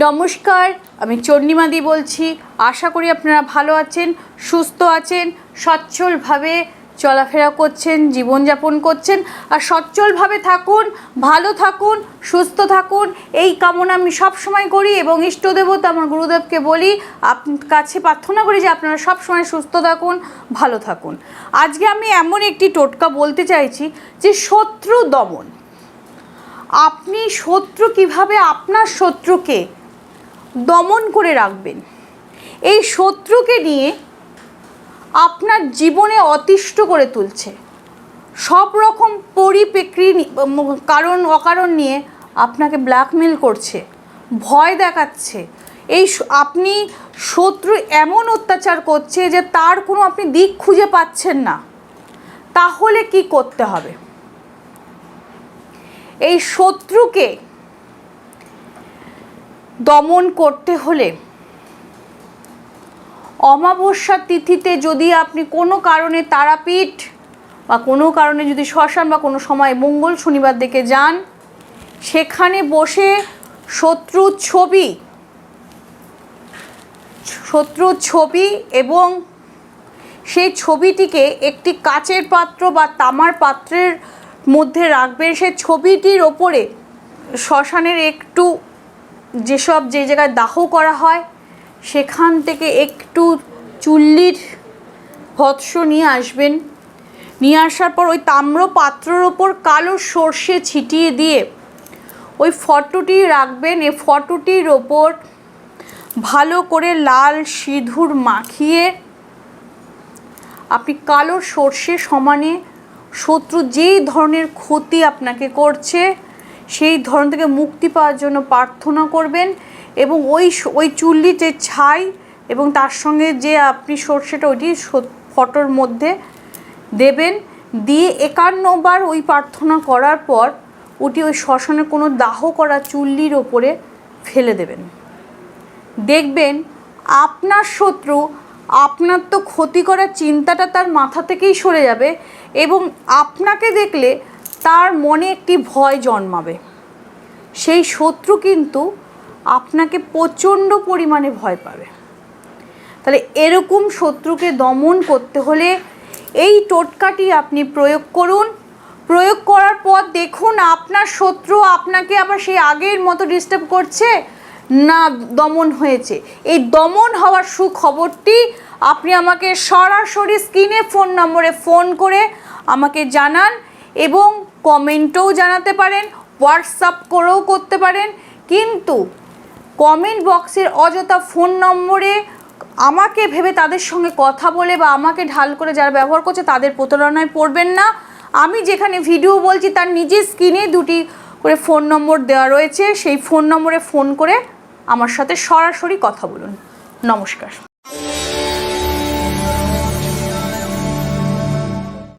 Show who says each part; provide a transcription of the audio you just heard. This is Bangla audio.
Speaker 1: নমস্কার, আমি চন্ডিমাদি বলছি। আশা করি আপনারা ভালো আছেন, সুস্থ আছেন, সচ্ছলভাবে চলাফেরা করছেন, জীবনযাপন করছেন। আর সচ্ছলভাবে থাকুন, ভালো থাকুন, সুস্থ থাকুন, এই কামনা আমি সবসময় করি এবং ইষ্টদেবতা আমার গুরুদেবকে বলি, আপনার কাছে প্রার্থনা করি যে আপনারা সবসময় সুস্থ থাকুন, ভালো থাকুন। আজকে আমি এমন একটি টোটকা বলতে চাইছি যে শত্রু দমন। আপনি শত্রু কিভাবে আপনার শত্রুকে দমন করে রাখবেন, এই শত্রুকে নিয়ে আপনার জীবনে অতিষ্ঠ করে তুলছে, সব রকম পরিপ্রেক্ষি কারণ অকারণ নিয়ে আপনাকে ব্ল্যাকমেল করছে, ভয় দেখাচ্ছে। আপনি শত্রু এমন অত্যাচার করছে যে তার কোনো আপনি দিক খুঁজে পাচ্ছেন না। তাহলে কি করতে হবে? এই শত্রুকে দমন করতে হলে অমাবস্যা তিথিতে যদি আপনি কোনো কারণে তারাপীঠ বা কোনো কারণে যদি শ্মশান বা কোনো সময় মঙ্গল শনিবার দিকে যান, সেখানে বসে শত্রুর ছবি এবং সেই ছবিটিকে একটি কাচের পাত্র বা তামার পাত্রের মধ্যে রাখবেন। সেই ছবিটির ওপরে শ্মশানের একটু যে জায়গায় দাহ করা হয় সেখান থেকে একটু চুল্লির ভৎস নিয়ে আসবেন। নিয়ে আসার পর ওই তাম্র পাত্রের ওপর কালো সর্ষে ছিটিয়ে দিয়ে ওই ফটোটি রাখবেন। এই ফটোটির ওপর ভালো করে লাল সিঁদুর মাখিয়ে আপনি কালো সর্ষে সমানে শত্রু যেই ধরনের ক্ষতি আপনাকে করছে সেই ধরন থেকে মুক্তি পাওয়ার জন্য প্রার্থনা করবেন। এবং ওই চুল্লিতে ছাই এবং তার সঙ্গে যে আপনি সর্ষেটা ওইটি ফটোর মধ্যে দেবেন। দিয়ে 51 বার ওই প্রার্থনা করার পর ওটি ওই শ্মশানের কোনো দাহ করা চুল্লির ওপরে ফেলে দেবেন। দেখবেন আপনার শত্রু আপনার তো ক্ষতি করার চিন্তাটা তার মাথা থেকেই সরে যাবে এবং আপনাকে দেখলে তার মনে একটি ভয় জন্মাবে। সেই শত্রু কিন্তু আপনাকে প্রচণ্ড পরিমাণে ভয় পাবে। তাহলে এরকম শত্রুকে দমন করতে হলে এই টোটকাটি আপনি প্রয়োগ করুন। প্রয়োগ করার পর দেখুন আপনার শত্রু আপনাকে আবার সেই আগের মতো ডিস্টার্ব করছে না দমন হয়েছে। এই দমন হওয়ার সুখবরটি আপনি আমাকে সরাসরি স্ক্রিনে ফোন নম্বরে ফোন করে আমাকে জানান এবং কমেন্টেও জানাতে পারেন, হোয়াটসঅ্যাপ করেও করতে পারেন। কিন্তু কমেন্ট বক্সের অযথা ফোন নম্বরে আমাকে ভেবে তাদের সঙ্গে কথা বলে বা আমাকে ঢাল করে যারা ব্যবহার করছে তাদের প্রতারণায় পড়বেন না। আমি যেখানে ভিডিও বলছি তার নিজের স্ক্রিনে 2টি করে ফোন নম্বর দেওয়া রয়েছে, সেই ফোন নম্বরে ফোন করে আমার সাথে সরাসরি কথা বলুন। নমস্কার।